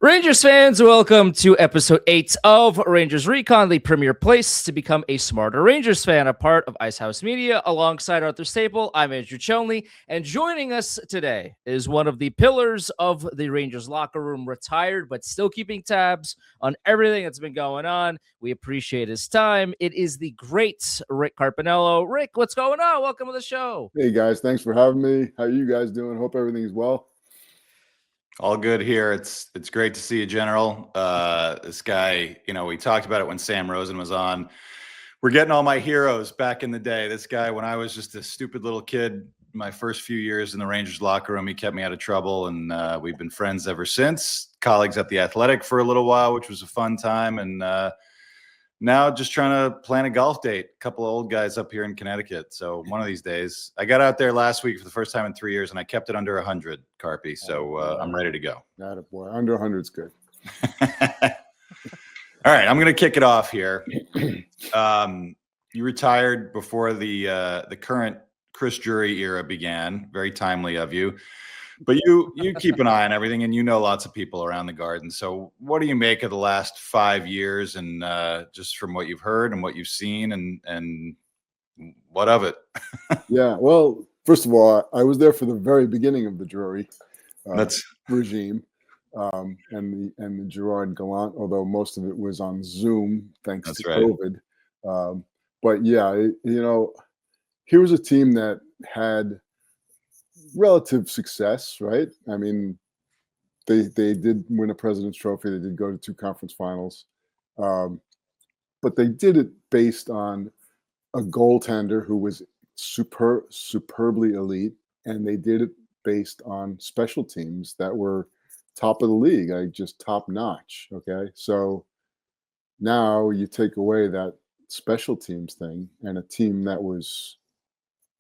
Rangers fans, welcome to episode 8 of Rangers Recon, the premier place to become a smarter Rangers fan, a part of icehousemedia. Alongside Arthur Staple, I'm Andrew Chonley, and joining us today is one of the pillars of the Rangers locker room, retired but still keeping tabs on everything that's been going on. We appreciate his time. It is the great Rick Carpiniello. Rick, what's going on? Welcome to the show. Hey guys, thanks for having me. How are you guys doing? Hope everything's well. All good here. It's great to see you, General. This guy, we talked about it when Sam Rosen was on. We're getting all my heroes back in the day. This guy, when I was just a stupid little kid, my first few years in the Rangers locker room, he kept me out of trouble, and we've been friends ever since. Colleagues at the Athletic for a little while, which was a fun time, and now just trying to plan a golf date. A couple of old guys up here in Connecticut. So one of these days, I got out there last week for the first time in 3 years, and I kept it under 100, Carpy. So I'm ready to go. Not a boy. Under 100 is good. All right, I'm going to kick it off here. You retired before the current Chris Drury era began. Very timely of you. But you keep an eye on everything, and you know lots of people around the Garden. So what do you make of the last 5 years, and just from what you've heard and what you've seen, and what of it? Yeah, well, first of all, I was there for the very beginning of the Drury regime, and the Gerard Gallant, although most of it was on Zoom thanks to COVID. But yeah, here was a team that had relative success, right? I mean, they did win a President's Trophy. They did go to 2 conference finals, but they did it based on a goaltender who was superbly elite, and they did it based on special teams that were top of the league, just top notch. Okay, so now you take away that special teams thing, and a team that was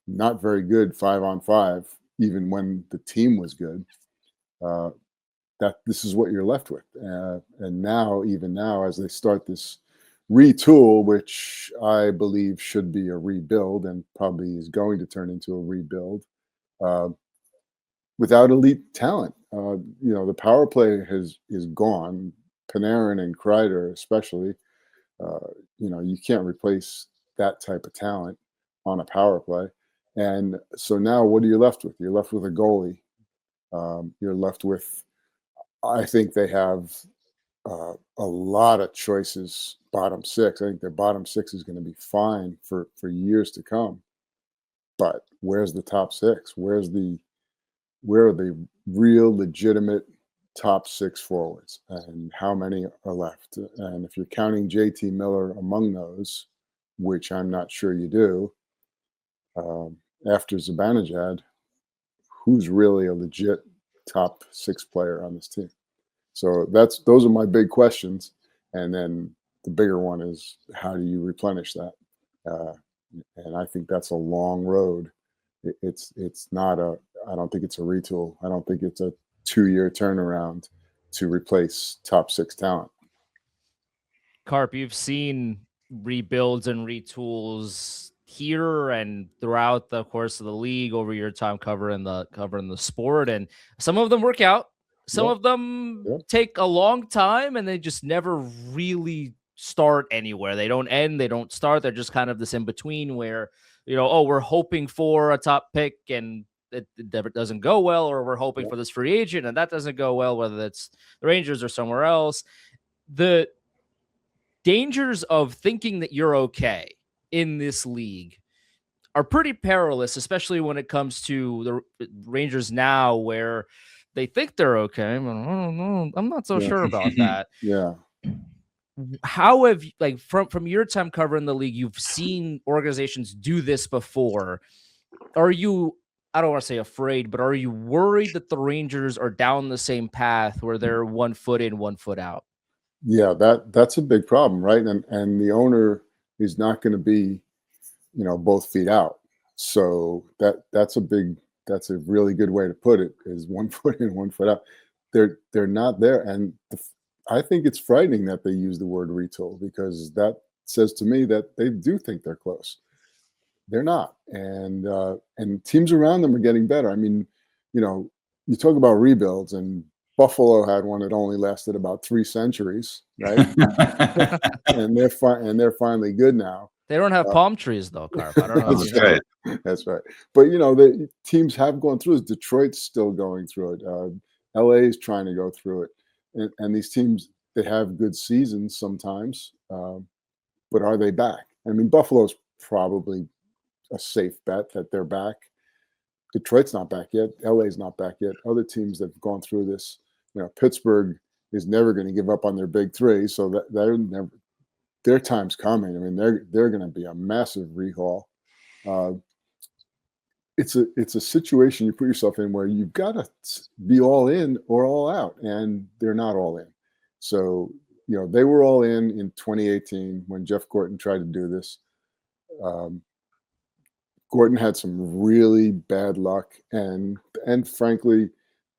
not very good 5-on-5. Even when the team was good, that this is what you're left with. And now, even now, as they start this retool, which I believe should be a rebuild and probably is going to turn into a rebuild, without elite talent, the power play is gone. Panarin and Kreider, especially, you can't replace that type of talent on a power play. And so now what are you left with? You're left with a goalie. You're left with, I think they have a lot of choices, bottom 6. I think their bottom 6 is going to be fine for years to come. But where's the top 6? Where are the real legitimate top 6 forwards? And how many are left? And if you're counting JT Miller among those, which I'm not sure you do, after Zibanejad, who's really a legit top 6 player on this team? So those are my big questions. And then the bigger one is, how do you replenish that? And I think that's a long road. It's not I don't think it's a retool. I don't think it's a 2-year turnaround to replace top 6 talent. Carp, you've seen rebuilds and retools here and throughout the course of the league over your time covering the sport, and some of them work out, some of them take a long time, and they just never really start anywhere. They don't end, they don't start. They're just kind of this in between where, we're hoping for a top pick and it doesn't go well, or we're hoping for this free agent and that doesn't go well, whether it's the Rangers or somewhere else. The dangers of thinking that you're okay in this league are pretty perilous, especially when it comes to the Rangers now, where they think they're okay. But I don't know. I'm not so sure about that. Yeah. How have you, from your time covering the league, you've seen organizations do this before? Are you, I don't want to say afraid, but are you worried that the Rangers are down the same path where they're 1 foot in, 1 foot out? Yeah, that's a big problem, right? And the owner is not going to be, both feet out. So that's a really good way to put it, is 1 foot in, 1 foot out. They're not there. And I think it's frightening that they use the word retool, because that says to me that they do think they're close. They're not. And teams around them are getting better. I mean, you talk about rebuilds, and Buffalo had one that only lasted about 3 centuries, right? and they're finally good now. They don't have palm trees though, Carp. I don't know. That's right. That's right. But the teams have gone through it. Detroit's still going through it. LA is trying to go through it, and these teams, they have good seasons sometimes, but are they back? I mean, Buffalo's probably a safe bet that they're back. Detroit's not back yet. LA's not back yet. Other teams that have gone through this, Pittsburgh is never going to give up on their big three, so that their time's coming. I mean, they're going to be a massive rehaul. It's a situation you put yourself in where you've got to be all in or all out, and they're not all in. So they were all in 2018 when Jeff Gorton tried to do this. Gorton had some really bad luck, and frankly,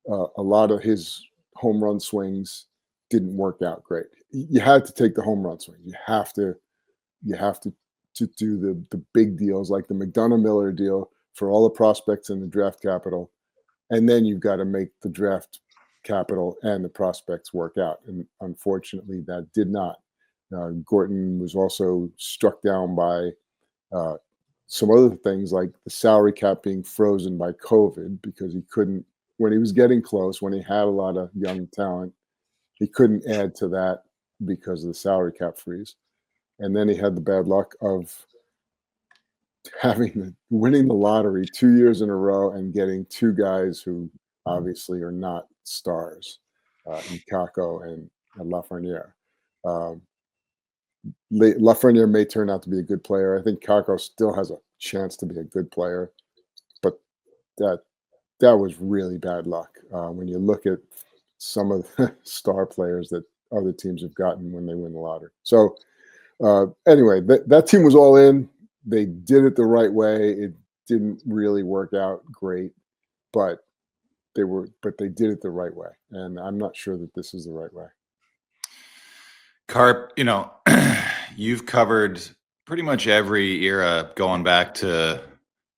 a lot of his home run swings didn't work out great. You had to take the home run swing. You have to do the big deals like the McDonough Miller deal for all the prospects in the draft capital, and then you've got to make the draft capital and the prospects work out. And unfortunately, that did not. Gorton was also struck down by some other things like the salary cap being frozen by COVID because he couldn't, when he was getting close, when he had a lot of young talent, he couldn't add to that because of the salary cap freeze. And then he had the bad luck of winning the lottery 2 years in a row and getting two guys who obviously are not stars, in Kako and Lafreniere. Lafreniere may turn out to be a good player. I think Kako still has a chance to be a good player, but that was really bad luck when you look at some of the star players that other teams have gotten when they win the lottery. So anyway, that team was all in. They did it the right way. It didn't really work out great, but they did it the right way. And I'm not sure that this is the right way. Carp, you've covered pretty much every era going back to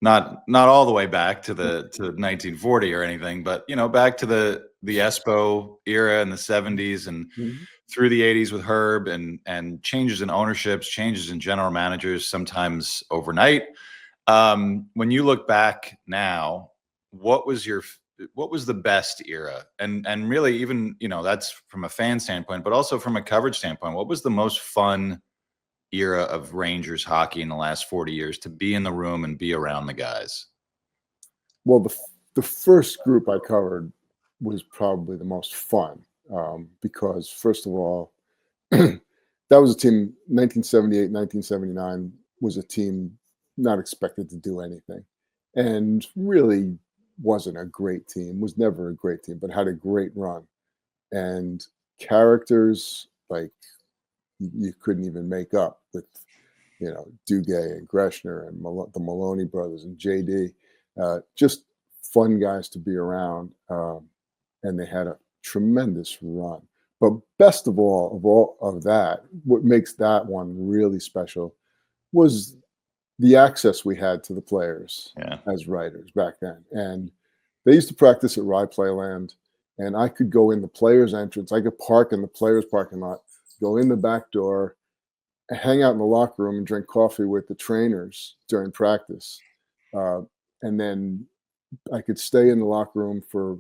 not all the way back to 1940 or anything, but back to the Espo era in the 70s and through the 80s with Herb and changes in ownerships, changes in general managers, sometimes overnight. When you look back now, what was the best era? And really even, that's from a fan standpoint, but also from a coverage standpoint, what was the most fun era of Rangers hockey in the last 40 years to be in the room and be around the guys? Well, the first group I covered was probably the most fun because, first of all, that was a team, 1978, 1979 was a team not expected to do anything and really wasn't a great team, was never a great team, but had a great run. And characters like you couldn't even make up with, Duguay and Greshner and the Maloney brothers and JD, just fun guys to be around. And they had a tremendous run. But best of all of that, what makes that one really special was the access we had to the players as writers back then. And they used to practice at Rye Playland, and I could go in the players' entrance. I could park in the players' parking lot, go in the back door, hang out in the locker room and drink coffee with the trainers during practice. And then I could stay in the locker room for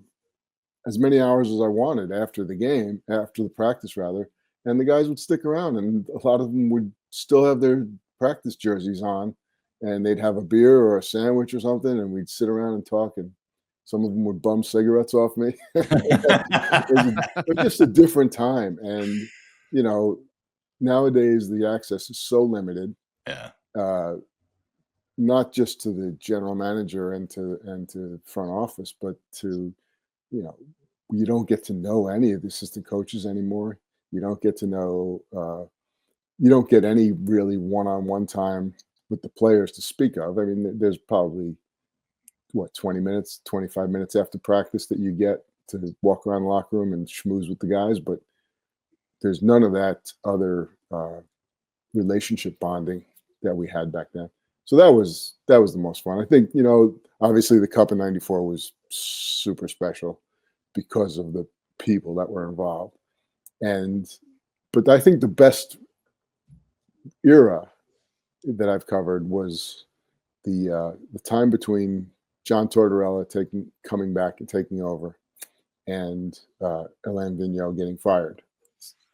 as many hours as I wanted after the practice rather. And the guys would stick around, and a lot of them would still have their practice jerseys on, and they'd have a beer or a sandwich or something, and we'd sit around and talk, and some of them would bum cigarettes off me. It was just a different time. And, nowadays the access is so limited. Not just to the general manager and to the front office, but to, you don't get to know any of the assistant coaches anymore. You don't get to know, you don't get any really one-on-one time with the players to speak of. I mean, there's probably 20 minutes, 25 minutes after practice that you get to walk around the locker room and schmooze with the guys, but there's none of that other relationship bonding that we had back then. So that was the most fun. I think, obviously the Cup in '94 was super special because of the people that were involved. But I think the best era that I've covered was the time between John Tortorella coming back and taking over, and Alain Vigneault getting fired.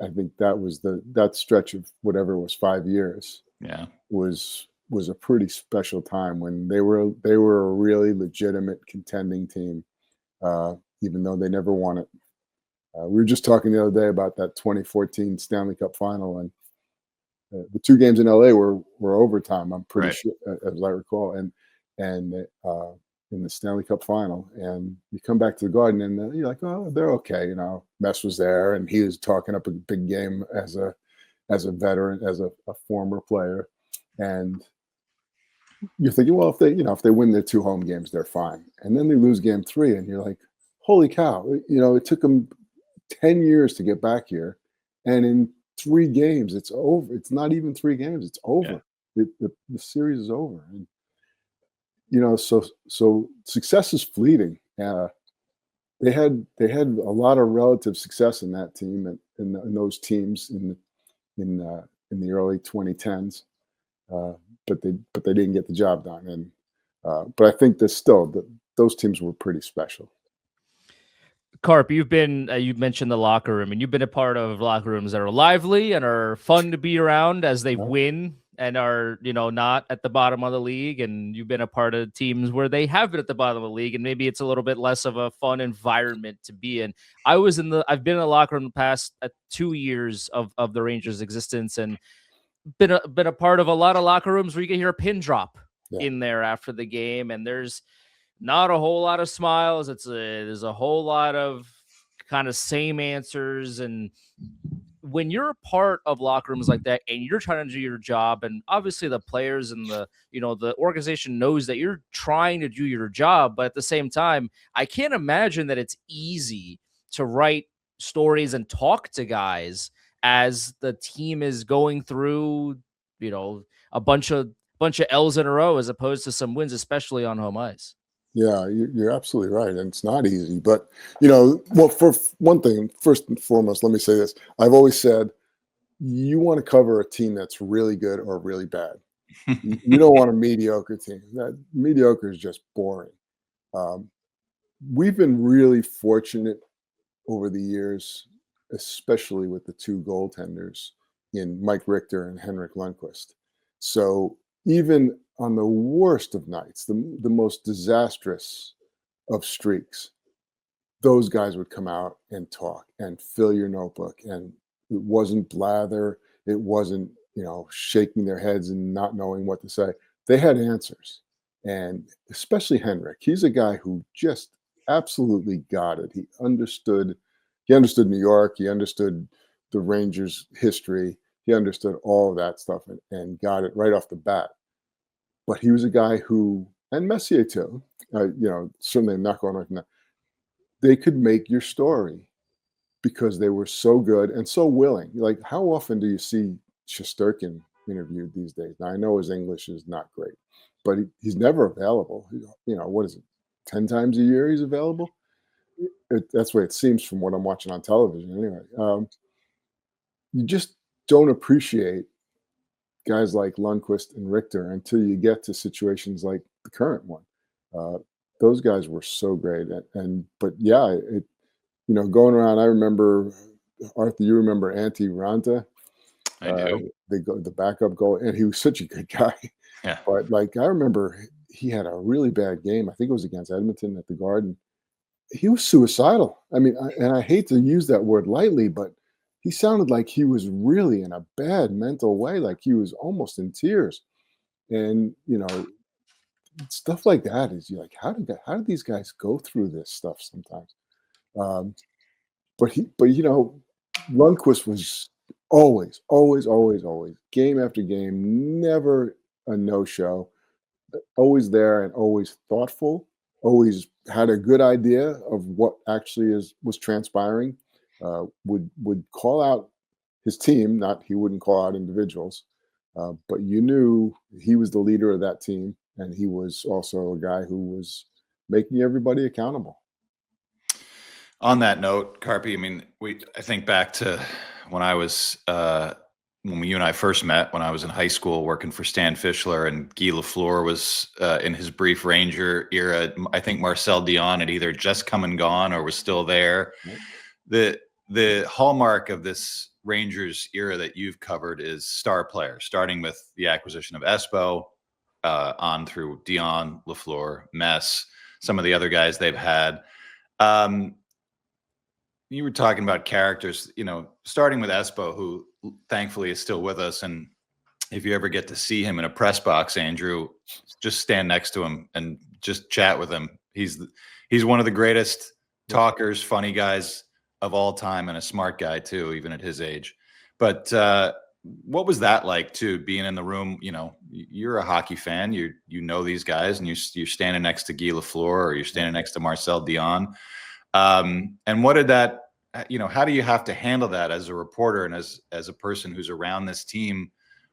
I think that stretch of whatever it was 5 years. Yeah, was a pretty special time when they were a really legitimate contending team, even though they never won it. We were just talking the other day about that 2014 Stanley Cup final, and the 2 games in LA were overtime. I'm pretty sure, as I recall, and in the Stanley Cup final, and you come back to the Garden, and you're like, oh, they're okay. You know, Mess was there, and he was talking up a big game as a veteran, as a former player, and you're thinking, well, if they win their 2 home games, they're fine. And then they lose game 3, and you're like, holy cow! You know, it took them 10 years to get back here, and in 3 games, it's over. It's not even 3 games; it's over. Yeah. The series is over. And, you know, so success is fleeting. They had a lot of relative success in that team and in those teams in the early 2010s, but they didn't get the job done. And but I think those teams were pretty special. Carp, you've mentioned the locker room, and you've been a part of locker rooms that are lively and are fun to be around as they win and are, you know, not at the bottom of the league. And you've been a part of teams where they have been at the bottom of the league, and maybe it's a little bit less of a fun environment to be in. I've been in the locker room the past 2 years of the Rangers' existence, and been a part of a lot of locker rooms where you can hear a pin drop in there after the game, and there's not a whole lot of smiles. There's a whole lot of kind of same answers. And when you're a part of locker rooms like that and you're trying to do your job, and obviously the players and the organization knows that you're trying to do your job, but at the same time, I can't imagine that it's easy to write stories and talk to guys as the team is going through, you know, a bunch of L's in a row as opposed to some wins, especially on home ice. Yeah, you're absolutely right, and it's not easy. But, you know, well, for one thing, first and foremost, let me say this: I've always said, you want to cover a team that's really good or really bad. You don't want a mediocre team. That mediocre is just boring. We've been really fortunate over the years, especially with the 2 goaltenders in Mike Richter and Henrik Lundqvist. So even on the worst of nights, the most disastrous of streaks, those guys would come out and talk and fill your notebook. And it wasn't blather. It wasn't, you know, shaking their heads and not knowing what to say. They had answers. And especially Henrik, he's a guy who just absolutely got it. He understood New York. He understood the Rangers' history. He understood all of that stuff and got it right off the bat. But he was a guy who, and Messier too, you know, certainly not going like that, they could make your story because they were so good and so willing. Like, how often do you see Shesterkin interviewed these days? Now, I know his English is not great, but he's never available. You know, what is it, 10 times a year he's available? That's the way it seems from what I'm watching on television anyway. You just don't appreciate guys like Lundqvist and Richter until you get to situations like the current one. Those guys were so great, but yeah, you know, going around. I remember, Arthur, you remember Antti Ranta? I do. The backup goal, and he was such a good guy. Yeah. But like, I remember he had a really bad game. I think it was against Edmonton at the Garden. He was suicidal. I mean, and I hate to use that word lightly, but he sounded like he was really in a bad mental way, like he was almost in tears. And, you know, stuff like that is, you're like, how did these guys go through this stuff sometimes? But you know, Lundqvist was always, game after game, never a no-show, always there and always thoughtful, always had a good idea of what actually was transpiring. Would call out his team, he wouldn't call out individuals, but you knew he was the leader of that team, and he was also a guy who was making everybody accountable. On that note, Carpy, I mean, I think back to when I was when you and I first met, when I was in high school working for Stan Fischler, and Guy Lafleur was in his brief Ranger era. I think Marcel Dion had either just come and gone or was still there. The hallmark of this Rangers era that you've covered is star players, starting with the acquisition of Espo, on through Dion, Lafleur, Mess, some of the other guys they've had. You were talking about characters, you know, starting with Espo, who thankfully is still with us. And if you ever get to see him in a press box, Andrew, just stand next to him and just chat with him. He's one of the greatest talkers, funny guys of all time, and a smart guy too, even at his age. But what was that like too, being in the room? You know, you're a hockey fan, you know these guys, and you're standing next to Guy Lafleur, or you're standing next to Marcel Dion. And what did that, you know, how do you have to handle that as a reporter and as a person who's around this team,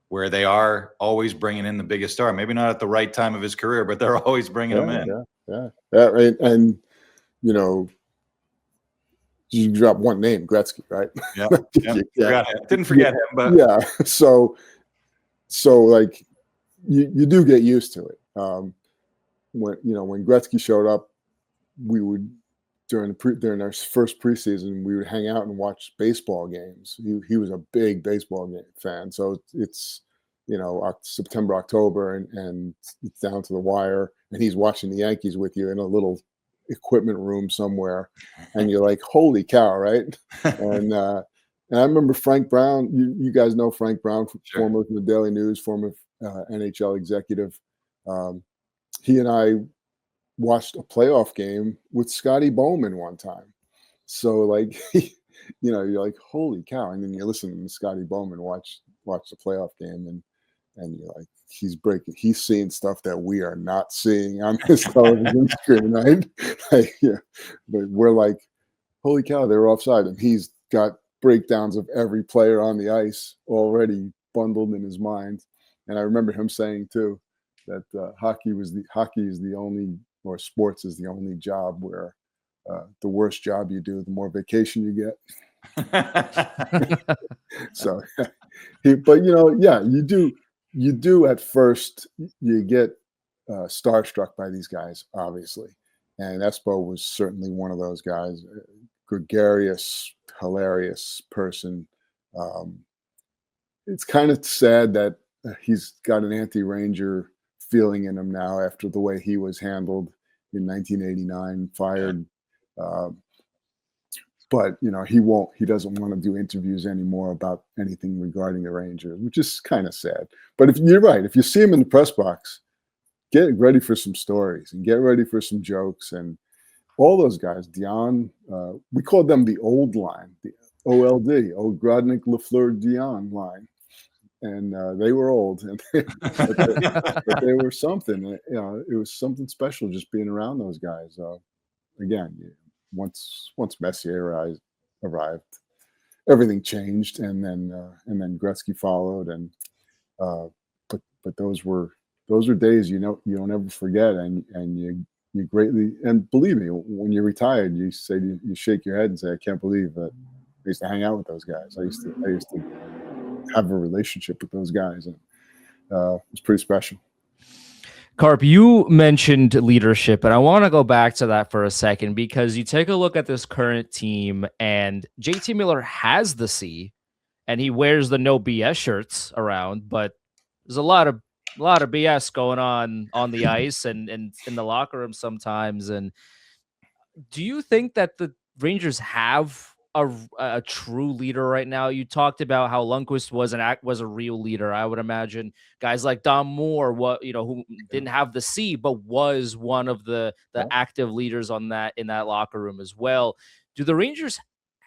where they are always bringing in the biggest star, maybe not at the right time of his career, but they're always bringing him in. Yeah. Right. And, you know, you drop one name, Gretzky, right? Yeah. Didn't forget him, but yeah. So like you do get used to it. When Gretzky showed up, we would, during our first preseason, we would hang out and watch baseball games. He was a big baseball game fan. So it's, you know, September, October, and it's down to the wire, and he's watching the Yankees with you in a little equipment room somewhere, and you're like, holy cow, right? And I remember Frank Brown. You guys know Frank Brown, sure. Former from the Daily News, former NHL executive. He and I watched a playoff game with Scotty Bowman one time. So like, you know, you're like, holy cow. And then you listen to Scotty Bowman watch the playoff game, and you're like, he's seeing stuff that we are not seeing on this television screen, right? Like, yeah. But we're like, holy cow, they were offside. And he's got breakdowns of every player on the ice already bundled in his mind. And I remember him saying too, that hockey is the only, or sports is the only job where the worse job you do, the more vacation you get. So, but you know, yeah, you do at first, you get starstruck by these guys, obviously. And Espo was certainly one of those guys, gregarious, hilarious person. It's kind of sad that he's got an anti-Ranger feeling in him now after the way he was handled in 1989, fired. But you know, he doesn't want to do interviews anymore about anything regarding the Rangers, which is kind of sad. But if you're right, if you see him in the press box, get ready for some stories and get ready for some jokes. And all those guys, Dion, we called them the old line, the OLD, Old Grodnik, Lafleur, Dion line. And they were old, but they were something. You know, it was something special just being around those guys. Again, once Messier arrived, everything changed, and then Gretzky followed, and but those were days you don't ever forget, and you greatly, and believe me, when you're retired, you shake your head and say, I can't believe that I used to hang out with those guys. I used to have a relationship with those guys, and it's pretty special. Carp, you mentioned leadership, and I want to go back to that for a second, because you take a look at this current team, and JT Miller has the C, and he wears the no BS shirts around, but there's a lot of BS going on the ice and in the locker room sometimes. And do you think that the Rangers have a true leader right now? You talked about how Lundqvist was a real leader. I would imagine guys like Dom Moore, who didn't have the C, but was one of the active leaders in that locker room as well. Do the Rangers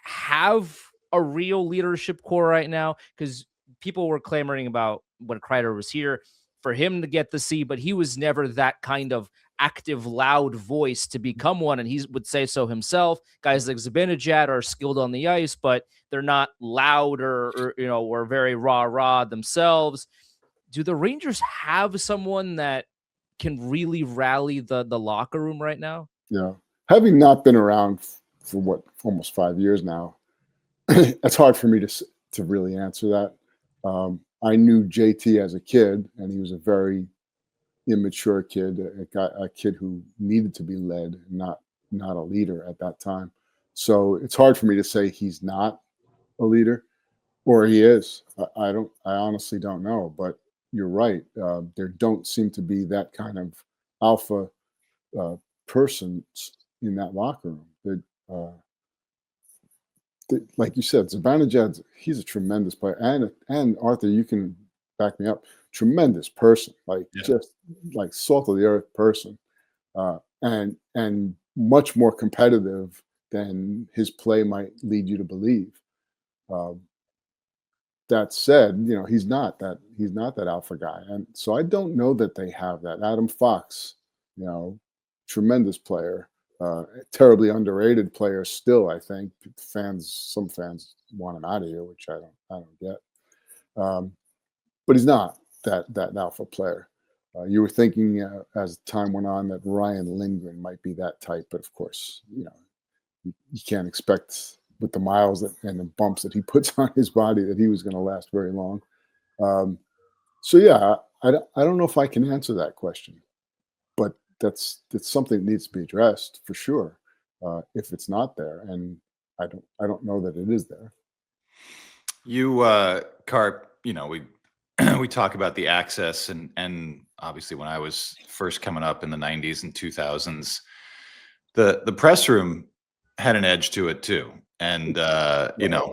have a real leadership core right now? Because people were clamoring about when Kreider was here for him to get the C, but he was never that kind of active, loud voice to become one, and he would say so himself. Guys like Zibanejad are skilled on the ice, but they're not loud or very rah themselves. Do the Rangers have someone that can really rally the locker room right now? Yeah, having not been around for what, almost 5 years now. It's hard for me to really answer that. I knew JT as a kid, and he was a very immature kid, a kid who needed to be led, not a leader at that time. So it's hard for me to say he's not a leader or he is. I honestly don't know. But you're right. There don't seem to be that kind of alpha person in that locker room. Like you said, Zibanejad, he's a tremendous player, and Arthur, you can back me up. Tremendous person, like just like salt of the earth person, and much more competitive than his play might lead you to believe. That said, he's not that alpha guy, and so I don't know that they have that. Adam Fox, tremendous player. Terribly underrated player still, I think. Some fans want him out of here, which I don't get. But he's not that alpha player. You were thinking as time went on that Ryan Lindgren might be that type, but of course, you can't expect with the miles and the bumps that he puts on his body that he was going to last very long. So yeah, I don't know if I can answer that question, but that's something that needs to be addressed for sure. If it's not there, and I don't know that it is there. You, Carp, we talk about the access, and obviously when I was first coming up in the 90s and 2000s, the press room had an edge to it too. And the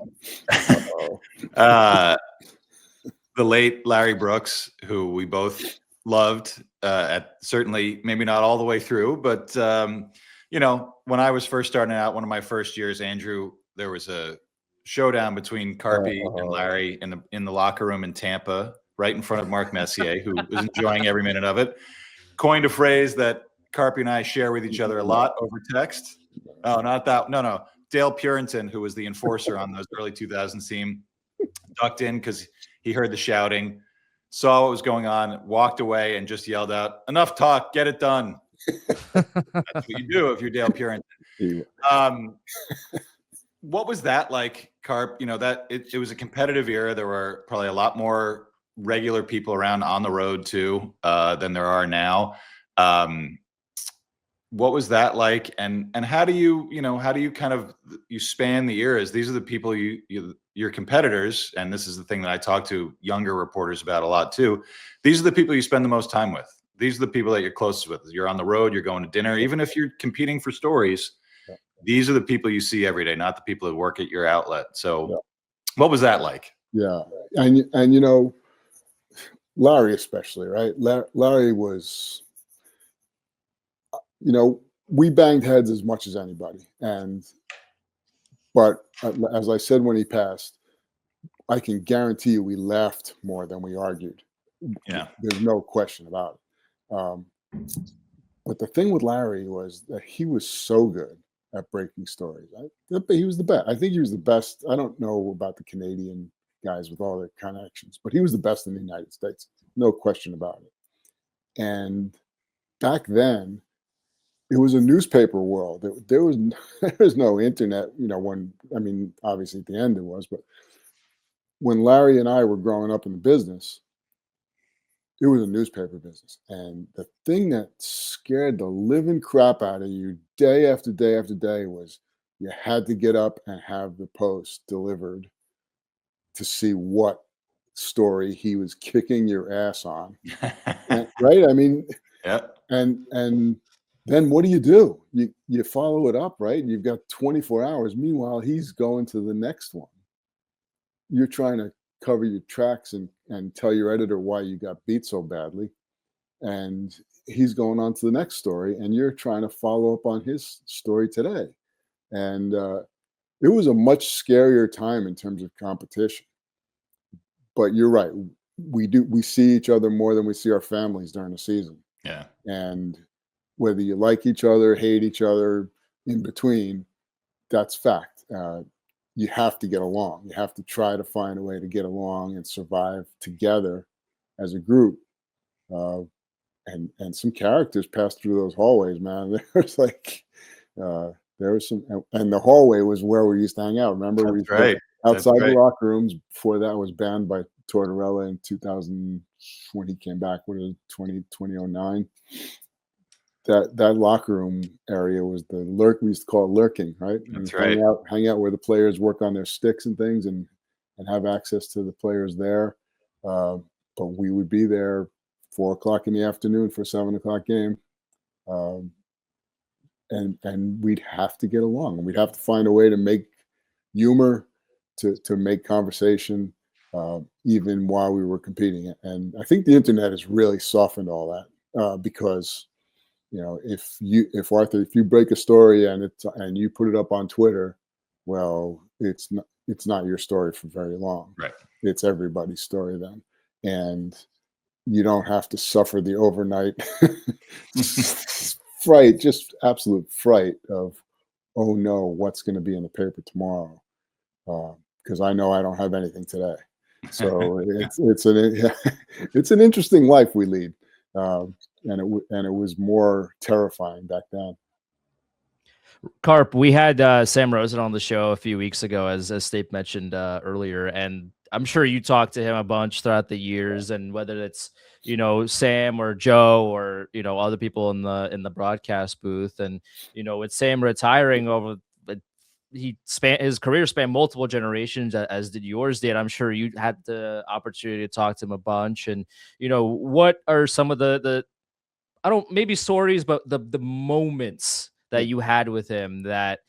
late Larry Brooks, who we both loved, at certainly maybe not all the way through, but when I was first starting out, one of my first years, Andrew, there was a showdown between Carpy and Larry in the locker room in Tampa, right in front of Mark Messier, who was enjoying every minute of it. Coined a phrase that Carpy and I share with each other a lot over text. Oh, not that. No. Dale Purinton, who was the enforcer on those early 2000s team, ducked in because he heard the shouting, saw what was going on, walked away, and just yelled out, "Enough talk, get it done." That's what you do if you're Dale Purinton. What was that like, Carp? That it was a competitive era. There were probably a lot more regular people around on the road too than there are now. What was that like, and how do you kind of you span the eras? These are the people your competitors, and this is the thing that I talk to younger reporters about a lot too. These are the people you spend the most time with. These are the people that you're closest with. You're on the road, you're going to dinner, even if you're competing for stories. These are the people you see every day, not the people that work at your outlet. So what was that like? Yeah. And Larry especially, right? Larry was, we banged heads as much as anybody. But as I said when he passed, I can guarantee you we laughed more than we argued. Yeah. There's no question about it. But the thing with Larry was that he was so good at breaking stories. He was the best. I think he was the best. I don't know about the Canadian guys with all their connections, but he was the best in the United States. No question about it. And back then, it was a newspaper world. There was no internet, obviously at the end it was, but when Larry and I were growing up in the business, it was a newspaper business. And the thing that scared the living crap out of you day after day after day was you had to get up and have the Post delivered to see what story he was kicking your ass on. Right? I mean, yeah. And then what do? You follow it up, right? You've got 24 hours. Meanwhile, he's going to the next one. You're trying to cover your tracks and tell your editor why you got beat so badly. And he's going on to the next story, and you're trying to follow up on his story today. And it was a much scarier time in terms of competition. But you're right. We see each other more than we see our families during the season. Yeah. And whether you like each other, hate each other, in between, that's fact. You have to get along. You have to try to find a way to get along and survive together as a group. And some characters passed through those hallways, man. There's like There was some, and the hallway was where we used to hang out. Remember, we That's right. outside That's the right. locker rooms. Before that was banned by Tortorella in 2000 when he came back. What is it, 2009? That locker room area was the lurk. We used to call it lurking, right? And That's right. hang out where the players work on their sticks and things, and have access to the players there. But we would be there 4 o'clock in the afternoon for a 7 o'clock game. And we'd have to get along. We'd have to find a way to make humor, to make conversation, even while we were competing. And I think the internet has really softened all that, because if you break a story and you put it up on Twitter, well, it's not your story for very long. Right. It's everybody's story then, and you don't have to suffer the overnight fright, just absolute fright of, oh no, what's going to be in the paper tomorrow? Because I know I don't have anything today. So it's an interesting life we lead, and it was more terrifying back then. Carp, we had Sam Rosen on the show a few weeks ago, as Stape mentioned earlier, and I'm sure you talked to him a bunch throughout the years, and whether it's Sam or Joe or other people in the broadcast booth, and with Sam retiring over, his career spanned multiple generations, as did yours did. I'm sure you had the opportunity to talk to him a bunch, and what are some of the maybe stories, but the moments that you had with him that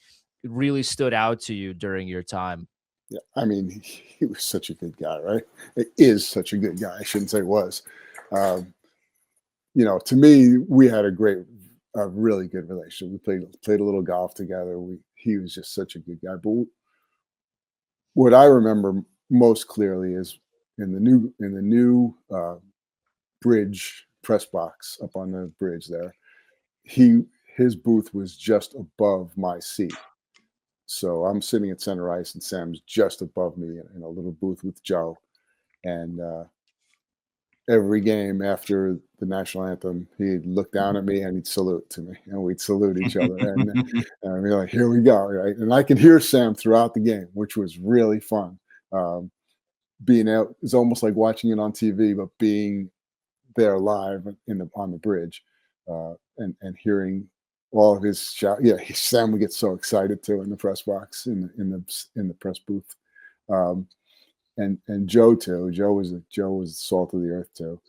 really stood out to you during your time? Yeah, I mean, he was such a good guy, right? It is such a good guy. I shouldn't say was. To me, we had a really good relationship. We played a little golf together. He was just such a good guy. But what I remember most clearly is in the new bridge press box up on the bridge there. His booth was just above my seat. So I'm sitting at center ice, and Sam's just above me in a little booth with Joe. And every game after the national anthem, he'd look down at me and he'd salute to me, and we'd salute each other. And I'd be like, here we go. Right? And I could hear Sam throughout the game, which was really fun. Being out is almost like watching it on TV, but being there live on the bridge, and hearing all of his shout. Yeah, Sam would get so excited too in the press box, in the press booth. And Joe too. Joe was the salt of the earth too.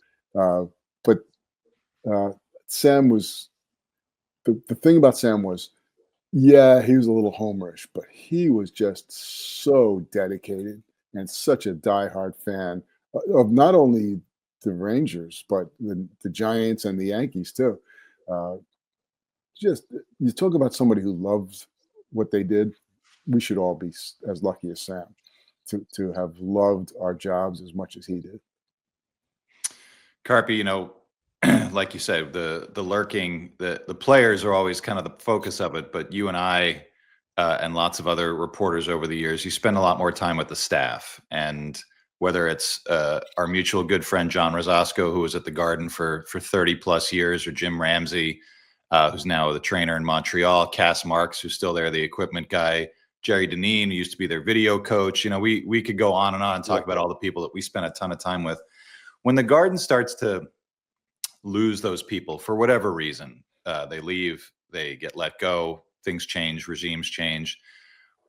But Sam was the thing about Sam was, yeah, he was a little homerish, but he was just so dedicated and such a diehard fan of not only the Rangers, but the Giants and the Yankees too. Just, you talk about somebody who loves what they did. We should all be as lucky as Sam to have loved our jobs as much as he did. Carpy, like you said, the lurking, the players are always kind of the focus of it, but you and I and lots of other reporters over the years, you spend a lot more time with the staff. And whether it's our mutual good friend John Rosasco, who was at the Garden for 30 plus years, or Jim Ramsey, who's now the trainer in Montreal, Cass Marks, who's still there, the equipment guy, Jerry Deneen, who used to be their video coach. We could go on and talk about all the people that we spent a ton of time with. When the Garden starts to lose those people for whatever reason, they leave, they get let go, things change, regimes change.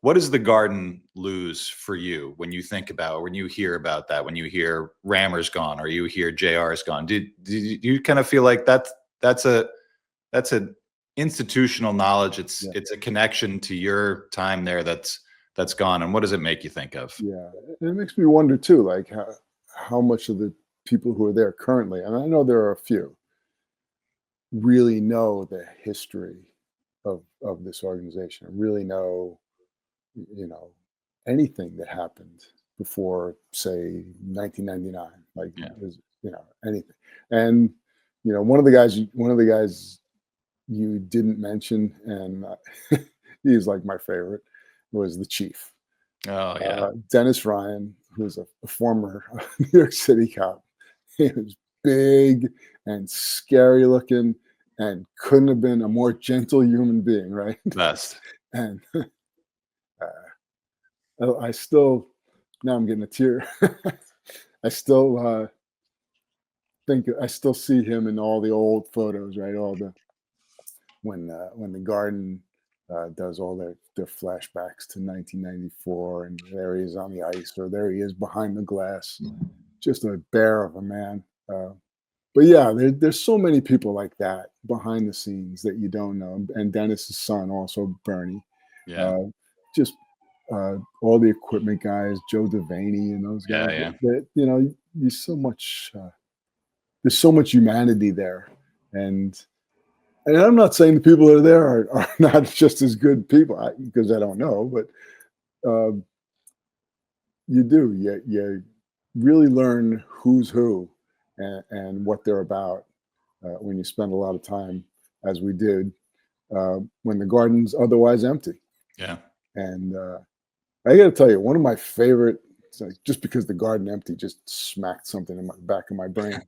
What does the Garden lose for you when you think about, when you hear about that, when you hear Rammer's gone or you hear JR's gone? Do you kind of feel like that's an institutional knowledge? It's a connection to your time there that's gone. And what does it make you think of? Yeah, and it makes me wonder too, like how much of the people who are there currently, and I know there are a few, really know the history of this organization, really know, anything that happened before, say, 1999, like, anything. And one of the guys you didn't mention, and he's like my favorite, was the Chief. Oh yeah, Dennis Ryan, who's a former New York City cop. He was big and scary looking, and couldn't have been a more gentle human being, right? Best. And I still, now I'm getting a tear. I still I still see him in all the old photos, right? All the when the Garden does all their flashbacks to 1994, and there he is on the ice, or there he is behind the glass, just a bear of a man. But yeah, there's so many people like that behind the scenes that you don't know. And Dennis's son, also Bernie, Yeah. just all the equipment guys, Joe Devaney, and those guys. Yeah. That, you know, there's so much humanity there, and I'm not saying the people that are there are not just as good people, because I don't know, but you really learn who's who and what they're about when you spend a lot of time, as we did, when the Garden's otherwise empty. Yeah. And I got to tell you, one of my favorite, just because the Garden empty just smacked something in the back of my brain.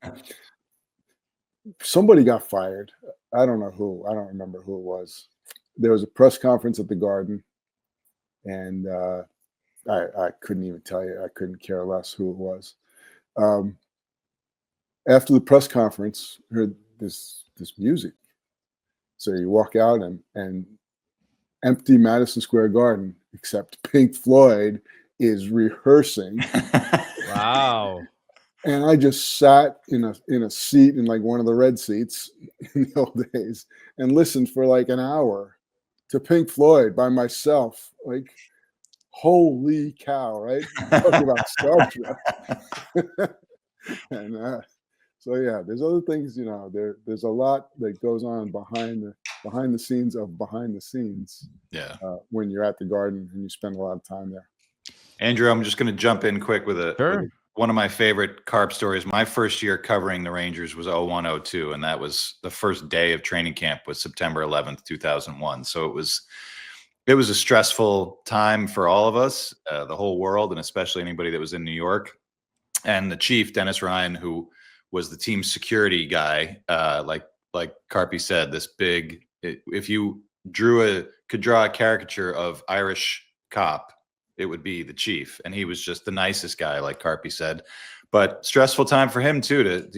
Somebody got fired. I don't know who. I don't remember who it was. There was a press conference at the Garden, and I couldn't even tell you. I couldn't care less who it was. After the press conference, heard this music. So you walk out and empty Madison Square Garden, except Pink Floyd is rehearsing. Wow. And I just sat in a seat, in like one of the red seats in the old days, and listened for like an hour to Pink Floyd by myself. Like, holy cow, right? Talk about Star Trek. And so yeah, there's other things, you know. There's a lot that goes on behind the scenes of behind the scenes. Yeah. When you're at the Garden and you spend a lot of time there. Andrew, I'm just going to jump in quick with Sure. one of my favorite Carp stories. My first year covering the Rangers was 01-02, and that was the first day of training camp was September 11th, 2001. So it was a stressful time for all of us, the whole world, and especially anybody that was in New York. And the chief, Dennis Ryan, who was the team's security guy, like Carpy said, this big, if you could draw a caricature of Irish cop, it would be the chief. And he was just the nicest guy, like Carpy said. But stressful time for him too,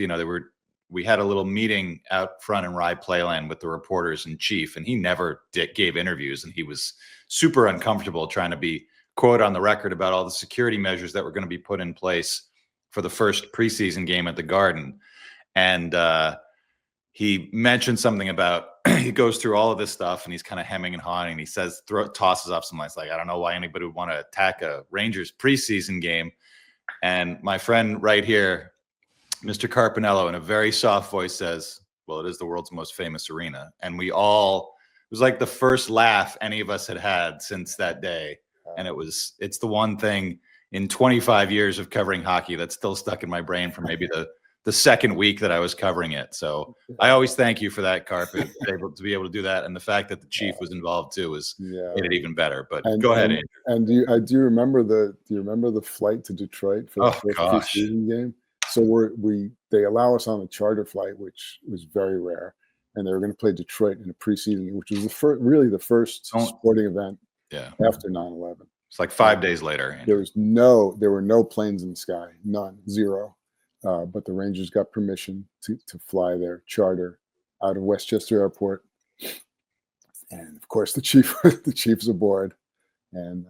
we had a little meeting out front in Rye Playland with the reporters and chief, and he never gave interviews, and he was super uncomfortable trying to be quote on the record about all the security measures that were going to be put in place for the first preseason game at the Garden. And he mentioned something about, he goes through all of this stuff and he's kind of hemming and hawing, and he says, tosses off some lines like, I don't know why anybody would want to attack a Rangers preseason game. And my friend right here, Mr. Carpiniello, in a very soft voice says, well, it is the world's most famous arena. And it was like the first laugh any of us had since that day. And it's the one thing in 25 years of covering hockey that's still stuck in my brain from maybe the second week that I was covering it. So I always thank you for that, Carp, to be able to do that. And the fact that the chief was involved too made it even better. But go ahead, Andrew. And do you remember the flight to Detroit for the first preseason game? So they allow us on a charter flight, which was very rare, and they were going to play Detroit in a preseason game, which was the first sporting event after 9/11. It's like 5 days later. Andrew. There were no planes in the sky, none, zero. But the Rangers got permission to fly their charter out of Westchester Airport, and of course the chief's aboard, and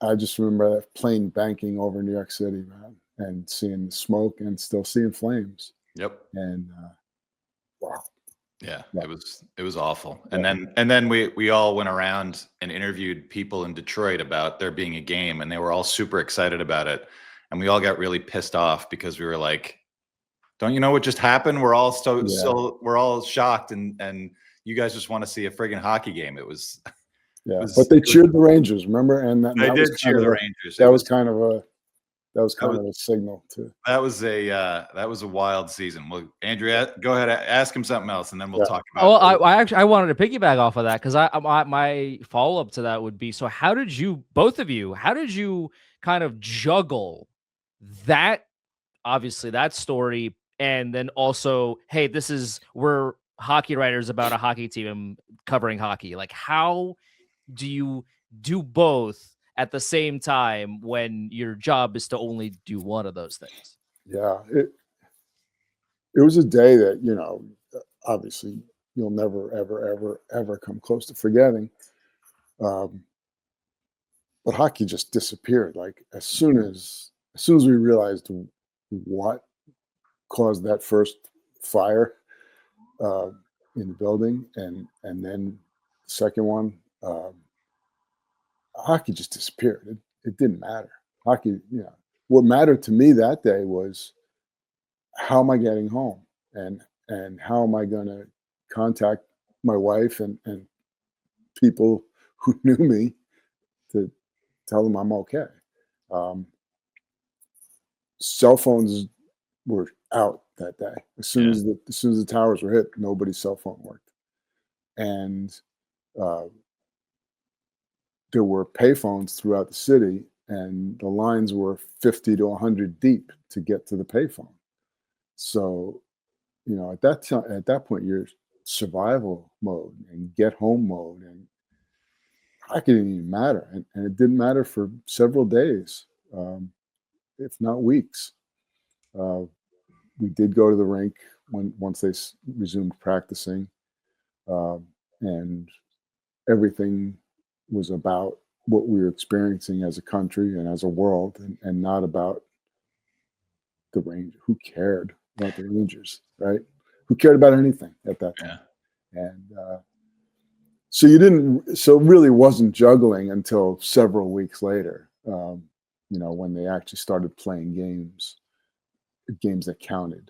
I just remember that plane banking over New York City, man, and seeing the smoke and still seeing flames. Yep. And wow. Yeah, it was awful. And then we all went around and interviewed people in Detroit about there being a game, and they were all super excited about it. And we all got really pissed off because we were like, don't you know what just happened? We're all we're all shocked, and you guys just want to see a friggin' hockey game. But they cheered the Rangers, remember? And they did cheer the Rangers. That was kind of a signal too. That was a wild season. Well, Andrea, go ahead, ask him something else, and then we'll talk about. Well, I wanted to piggyback off of that, because my follow up to that would be: so how did you kind of juggle that, obviously that story, and then also, hey, we're hockey writers about a hockey team covering hockey. Like, how do you do both at the same time when your job is to only do one of those things? Yeah, it was a day that, you know, obviously you'll never, ever, ever, ever come close to forgetting. But hockey just disappeared. Like as soon as we realized what caused that first fire in the building, and then the second one, hockey just disappeared. It didn't matter. Hockey, you know, what mattered to me that day was how am I getting home, and how am I going to contact my wife and people who knew me to tell them I'm okay. Cell phones were out that day. As soon as the towers were hit, nobody's cell phone worked, and there were payphones throughout the city, and the lines were 50 to 100 deep to get to the payphone. So, you know, at that point, you're survival mode and get home mode, and hockey didn't even matter, and it didn't matter for several days, if not weeks. We did go to the rink once they resumed practicing, and everything was about what we were experiencing as a country and as a world, and not about the Rangers. Who cared about the Rangers, right? Who cared about anything at that time? Yeah. And so it really wasn't juggling until several weeks later, you know, when they actually started playing games that counted.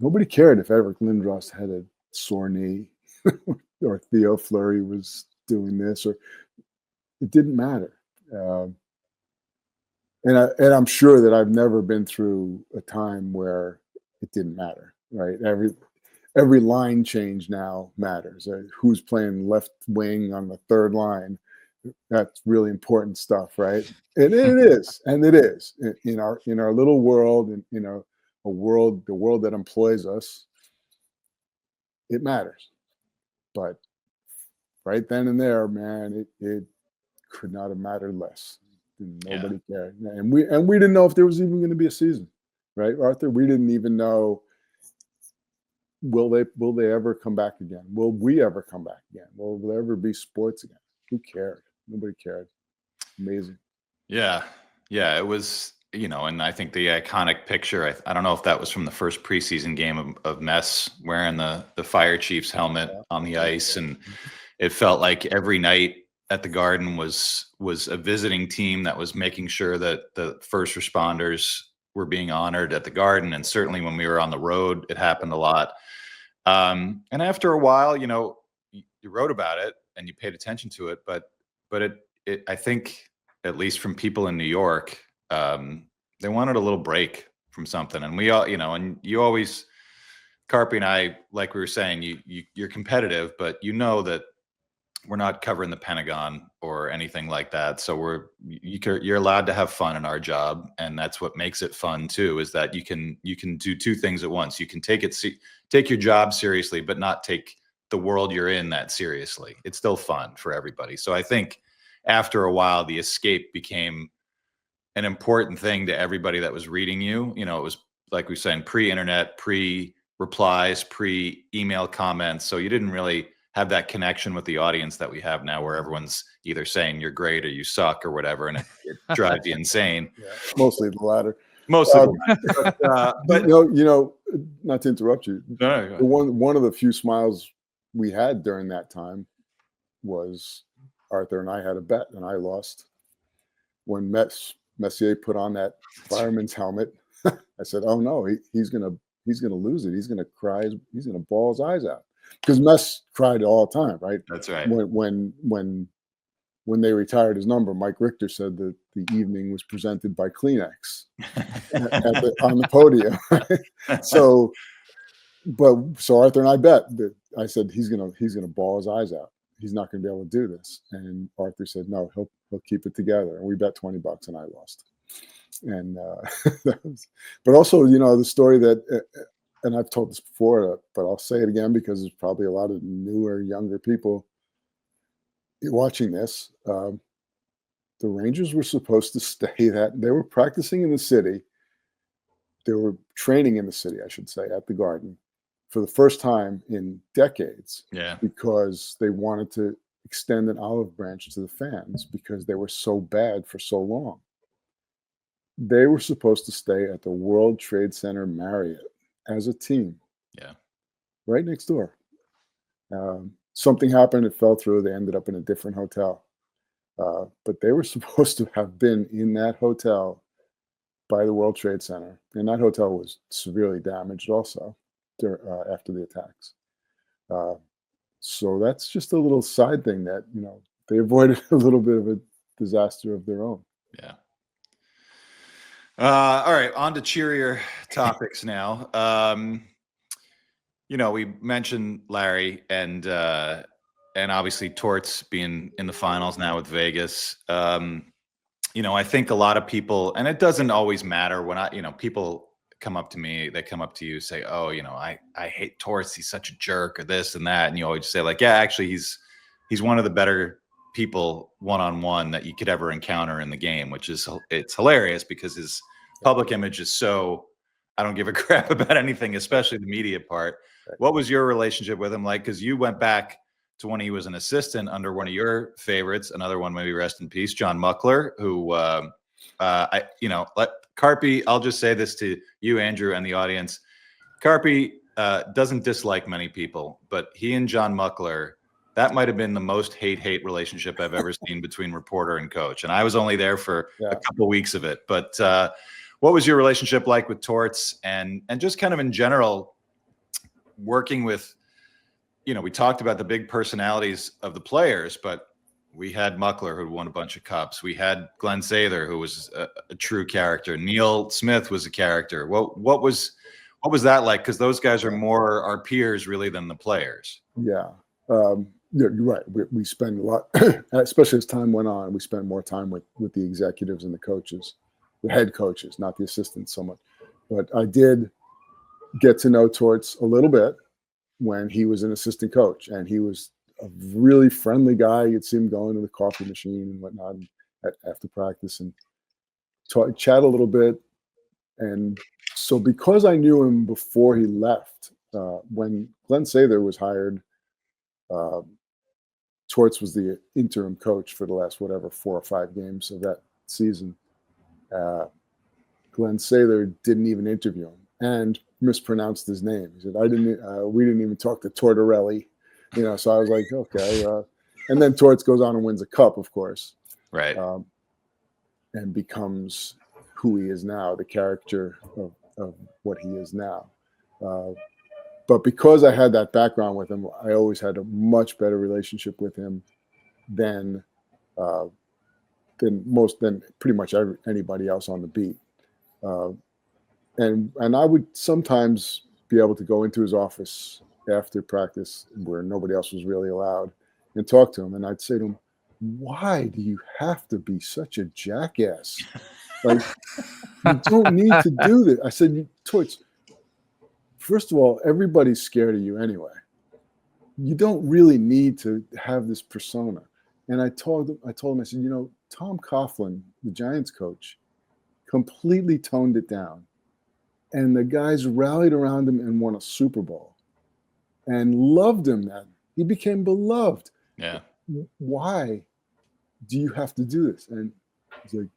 Nobody cared if Eric Lindros had a sore knee or Theo Fleury was doing this, or it didn't matter. And I'm sure that I've never been through a time where it didn't matter, right? Every line change now matters. Who's playing left wing on the third line? That's really important stuff, right? And it is in our little world, and you know, the world that employs us. It matters, but right then and there, man, it could not have mattered less. Nobody cared, and we didn't know if there was even going to be a season, right, Arthur? We didn't even know. Will they ever come back again? Will we ever come back again? Will there ever be sports again? Who cared? Nobody cared. Amazing. Yeah. It was, you know, and I think the iconic picture, I don't know if that was from the first preseason game of Mess wearing the Fire Chiefs helmet on the ice. And it felt like every night at the Garden was a visiting team that was making sure that the first responders were being honored at the Garden. And certainly when we were on the road, it happened a lot. And after a while, you know, you wrote about it and you paid attention to it, but it I think, at least from people in New York, they wanted a little break from something. And we all, you know, and you always, Carpy and I, like we were saying, you're competitive, but you know that we're not covering the Pentagon or anything like that. So you're allowed to have fun in our job, and that's what makes it fun too. Is that you can do two things at once. You can take your job seriously, but not take the world you're in that seriously. It's still fun for everybody. So I think after a while, the escape became an important thing to everybody that was reading you. You know, it was like we were saying, pre-internet, pre-replies, pre-email comments. So you didn't really have that connection with the audience that we have now, where everyone's either saying you're great or you suck or whatever, and it drives you insane. Yeah, mostly the latter. Mostly, but you know, not to interrupt you. No, one of the few smiles we had during that time was Arthur and I had a bet, and I lost. When Messier put on that fireman's helmet, I said, "Oh no, he's gonna lose it. He's gonna cry. He's gonna bawl his eyes out." Because Mess cried all the time, right? That's right. When they retired his number, Mike Richter said that the evening was presented by Kleenex on the podium. So Arthur and I bet that I said he's gonna bawl his eyes out. He's not gonna be able to do this. And Arthur said no, he'll keep it together. And we bet $20 and I lost. And but also, you know, the story that and I've told this before, but I'll say it again because there's probably a lot of newer, younger people watching this. The Rangers were supposed to stay they were practicing in the city. They were training in the city, I should say, at the Garden for the first time in decades. Yeah. Because they wanted to extend an olive branch to the fans because they were so bad for so long. They were supposed to stay at the World Trade Center Marriott as a team. Yeah. Right next door. Something happened. It fell through. They ended up in a different hotel. But they were supposed to have been in that hotel by the World Trade Center. And that hotel was severely damaged also after the attacks. So that's just a little side thing that, they avoided a little bit of a disaster of their own. Yeah. All right, on to cheerier topics now. We mentioned Larry and obviously Torts being in the finals now with Vegas. I think a lot of people, and it doesn't always matter when people come up to me, they come up to you, say, oh, I hate Torts, he's such a jerk, or this and that. And you always say like, yeah, actually he's one of the better people one-on-one that you could ever encounter in the game, it's hilarious because his public image is so, I don't give a crap about anything, especially the media part. Right. What was your relationship with him like? Because you went back to when he was an assistant under one of your favorites, another one, maybe rest in peace, John Muckler, who, Carpy, I'll just say this to you, Andrew, and the audience. Carpy doesn't dislike many people, but he and John Muckler, that might have been the most hate relationship I've ever seen between reporter and coach. And I was only there for a couple weeks of it. But what was your relationship like with Torts and just kind of in general working with, we talked about the big personalities of the players, but we had Muckler who won a bunch of cups. We had Glenn Sather, who was a true character. Neil Smith was a character. What was that like? Because those guys are more our peers really than the players. Yeah. You're right. We spend a lot, especially as time went on, we spent more time with the executives and the coaches, the head coaches, not the assistants so much. But I did get to know Torts a little bit when he was an assistant coach, and he was a really friendly guy. You'd see him going to the coffee machine and whatnot after practice and chat a little bit. And so because I knew him before he left, when Glenn Sather was hired, Torts was the interim coach for the last 4 or 5 games of that season. Glenn Sather didn't even interview him and mispronounced his name. He said, we didn't even talk to Tortorella, so I was like, okay. And then Torts goes on and wins a cup, of course. Right. And becomes who he is now, the character of what he is now. But because I had that background with him, I always had a much better relationship with him than pretty much anybody else on the beat. And I would sometimes be able to go into his office after practice where nobody else was really allowed and talk to him. And I'd say to him, why do you have to be such a jackass? Like, you don't need to do this. I said, Torts, first of all, everybody's scared of you anyway. You don't really need to have this persona. And I told him, I said, Tom Coughlin, the Giants coach, completely toned it down. And the guys rallied around him and won a Super Bowl and loved him then. He became beloved. Yeah. Why do you have to do this? And he's like,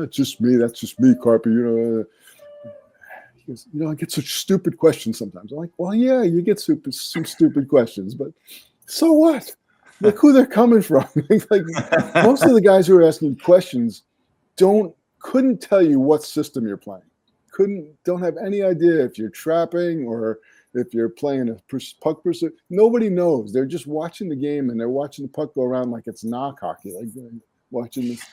it's just me. That's just me, Carpy. He goes, I get such stupid questions sometimes. I'm like, well, yeah, you get some stupid questions, but so what? Look who they're coming from. Like most of the guys who are asking questions couldn't tell you what system you're playing. Don't have any idea if you're trapping or if you're playing a puck pursuit. Nobody knows. They're just watching the game and they're watching the puck go around like it's knock hockey, like watching this.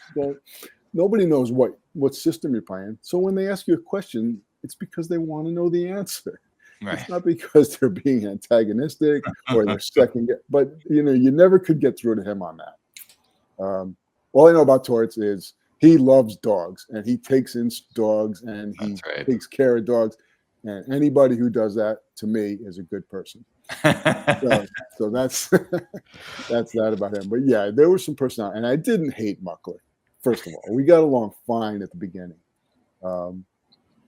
Nobody knows what system you're playing. So when they ask you a question, it's because they want to know the answer. Right. It's not because they're being antagonistic or they're second. But you never could get through to him on that. All I know about Torts is he loves dogs and he takes in dogs and he takes care of dogs. And anybody who does that, to me, is a good person. So that's that's that about him. But yeah, there was some personality, and I didn't hate Muckler. First of all, we got along fine at the beginning.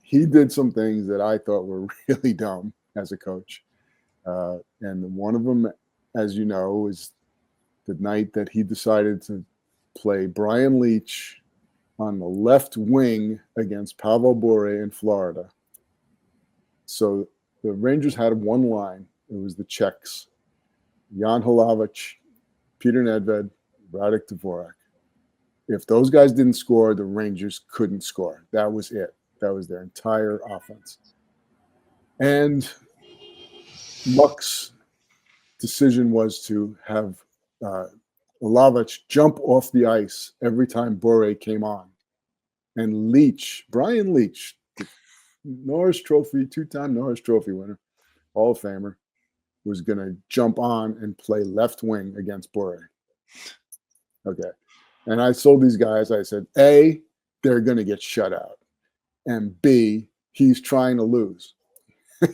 He did some things that I thought were really dumb as a coach, and one of them, as you know, is the night that he decided to play Brian Leach on the left wing against Pavel Bure in Florida. So the Rangers had one line. It was the Czechs, Jan Hlavich, Peter Nedved, Radek Dvorak. If those guys didn't score, the Rangers couldn't score. That was it. That was their entire offense. And Muck's decision was to have Hlavich jump off the ice every time Bure came on. And Leach, Brian Leach, Norris Trophy, two-time Norris Trophy winner, Hall of Famer, was going to jump on and play left wing against Bure. Okay. And I told these guys, I said, A, they're going to get shut out. And B, he's trying to lose.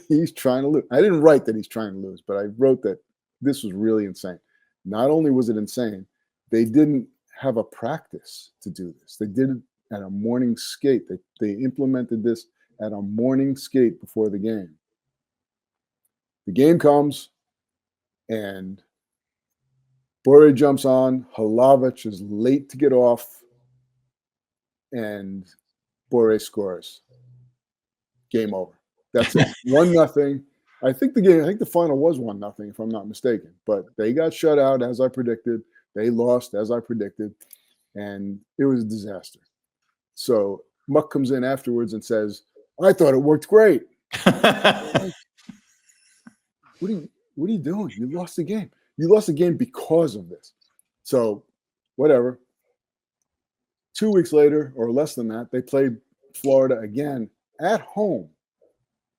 He's trying to lose. I didn't write that he's trying to lose, but I wrote that this was really insane. Not only was it insane, they didn't have a practice to do this. They did it at a morning skate. They implemented this at a morning skate before the game. The game comes, and Bure jumps on. Hlavich is late to get off, and Bure scores. Game over. That's it. 1-0. I think the final was 1-0, if I'm not mistaken. But they got shut out as I predicted. They lost as I predicted, and it was a disaster. So Muck comes in afterwards and says, "I thought it worked great." What are you doing? You lost the game. You lost the game because of this. So, whatever. 2 weeks later, or less than that, they played Florida again at home.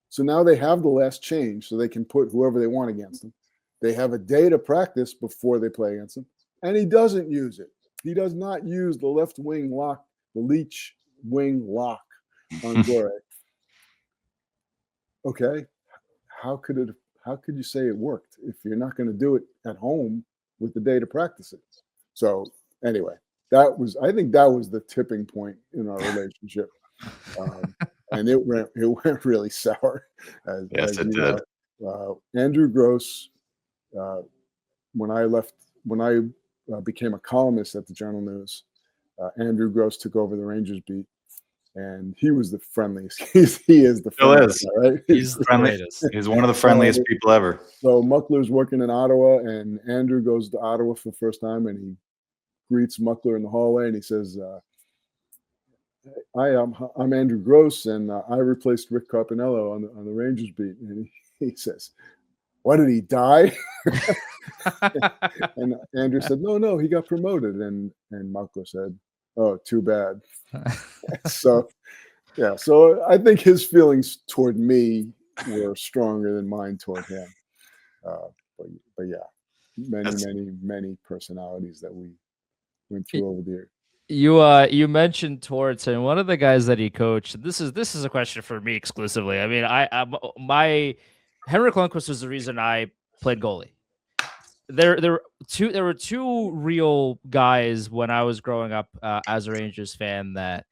So now they have the last change, so they can put whoever they want against them. They have a day to practice before they play against them, and he doesn't use it. He does not use the left wing lock, the Leach wing lock on Bure. Okay, how could you say it worked if you're not going to do it at home with the day to practice it? So anyway, I think that was the tipping point in our relationship. And it went really sour. Yes, it did. Andrew Gross, when I became a columnist at the Journal News, Andrew Gross took over the Rangers beat, and he was the friendliest. He is the friendliest, right? He's the friendliest. He's one of the friendliest people ever. So Muckler's working in Ottawa, and Andrew goes to Ottawa for the first time, and he greets Muckler in the hallway, and he says, I'm Andrew Gross, and I replaced Rick Carpiniello on the Rangers beat. And he says, "What, did he die?" And Andrew said, "No, he got promoted." And Muckler said, "Oh, too bad." So I think his feelings toward me were stronger than mine toward him. But yeah, many personalities that we went through over the years. You mentioned Torts, and one of the guys that he coached. This is a question for me exclusively. I mean, my Henrik Lundqvist was the reason I played goalie. There were two real guys when I was growing up as a Rangers fan that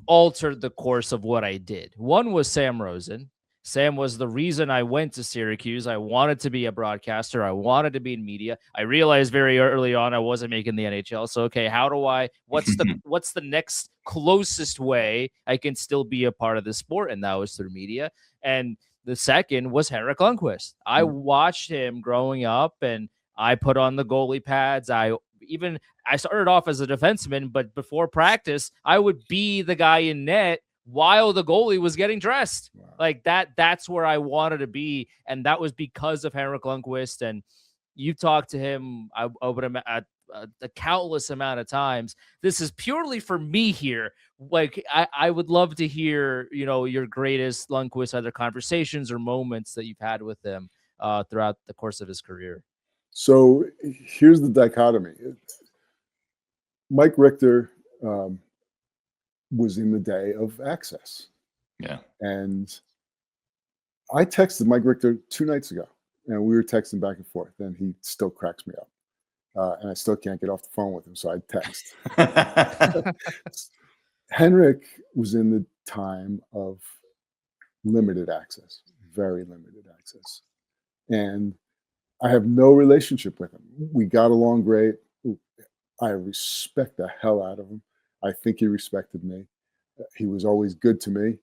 altered the course of what I did. One was Sam Rosen. Sam was the reason I went to Syracuse. I wanted to be a broadcaster. I wanted to be in media. I realized very early on I wasn't making the NHL. So, okay, what's the next closest way I can still be a part of the sport? And that was through media. And the second was Henrik Lundqvist. I watched him growing up, and I put on the goalie pads. I started off as a defenseman, but before practice, I would be the guy in net while the goalie was getting dressed. Wow. Like that's where I wanted to be. And that was because of Henrik Lundqvist. And you talked to him, I would imagine, a countless amount of times. This is purely for me here. Like I would love to hear, your greatest Lundqvist, either conversations or moments that you've had with him throughout the course of his career. So here's the dichotomy. Mike Richter was in the day of access. Yeah. And I texted Mike Richter 2 nights ago, and we were texting back and forth, and he still cracks me up. And I still can't get off the phone with him, so I text. Henrik was in the time of limited access, very limited access. And I have no relationship with him. We got along great. I respect the hell out of him. I think he respected me. He was always good to me.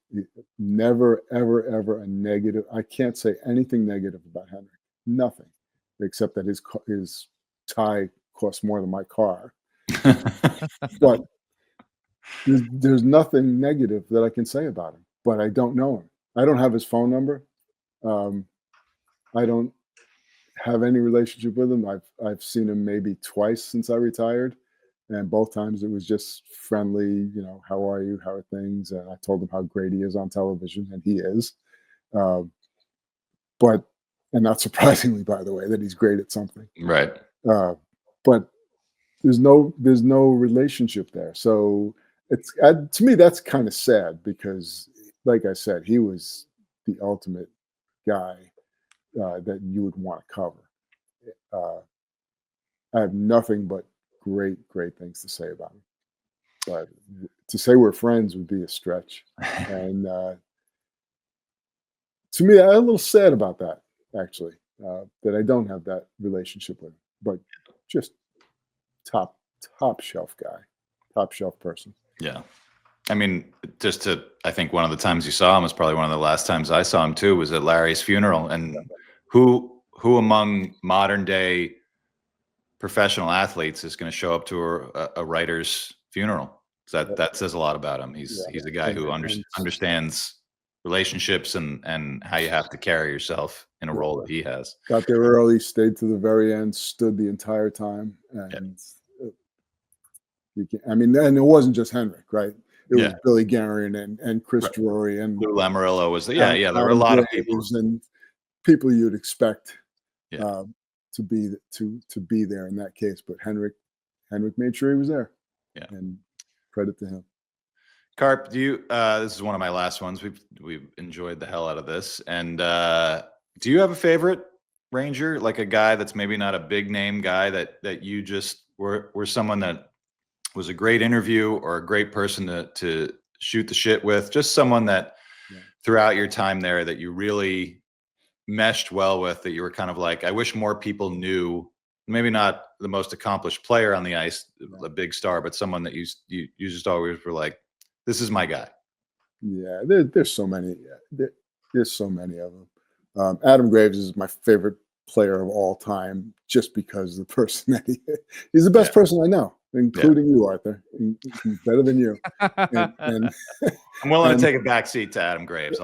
Never, ever, ever a negative. I can't say anything negative about Henrik. Nothing, except that his tie cost more than my car. But there's nothing negative that I can say about him. But I don't know him. I don't have his phone number. I don't have any relationship with him. I've seen him maybe twice since I retired, and both times it was just friendly. How are you? How are things? And I told him how great he is on television, and he is. But not surprisingly, by the way, that he's great at something. Right. But there's no relationship there. So it's to me that's kind of sad because, like I said, he was the ultimate guy that you would want to cover. I have nothing but great things to say about him. But to say we're friends would be a stretch. And to me, I'm a little sad about that, actually, that I don't have that relationship with him. But just top shelf guy, top shelf person. Yeah. I mean, I think one of the times you saw him was probably one of the last times I saw him too, was at Larry's funeral. And who among modern day professional athletes is going to show up to a writer's funeral? That says a lot about him. He's a guy who understands relationships and how you have to carry yourself in a role that he has. Got there early, stayed to the very end, stood the entire time. And and it wasn't just Henrik, right? It was Billy Guerin and Chris Drury and Lou Lamoriello was there were a lot of people and people you'd expect to be there in that case. But Henrik made sure he was there. Yeah. And credit to him. Carp, do you this is one of my last ones. We've enjoyed the hell out of this. And do you have a favorite Ranger, like a guy that's maybe not a big name guy that you just were someone that was a great interview or a great person to shoot the shit with, just someone that throughout your time there that you really meshed well with, that you were kind of like, I wish more people knew, maybe not the most accomplished player on the ice, a big star, but someone that you just always were like, this is my guy. Yeah, there's so many. There's so many of them. Adam Graves is my favorite player of all time, just because of the person that he's the best person I know, including you, Arthur. He's better than you. And I'm willing to take a back seat to Adam Graves.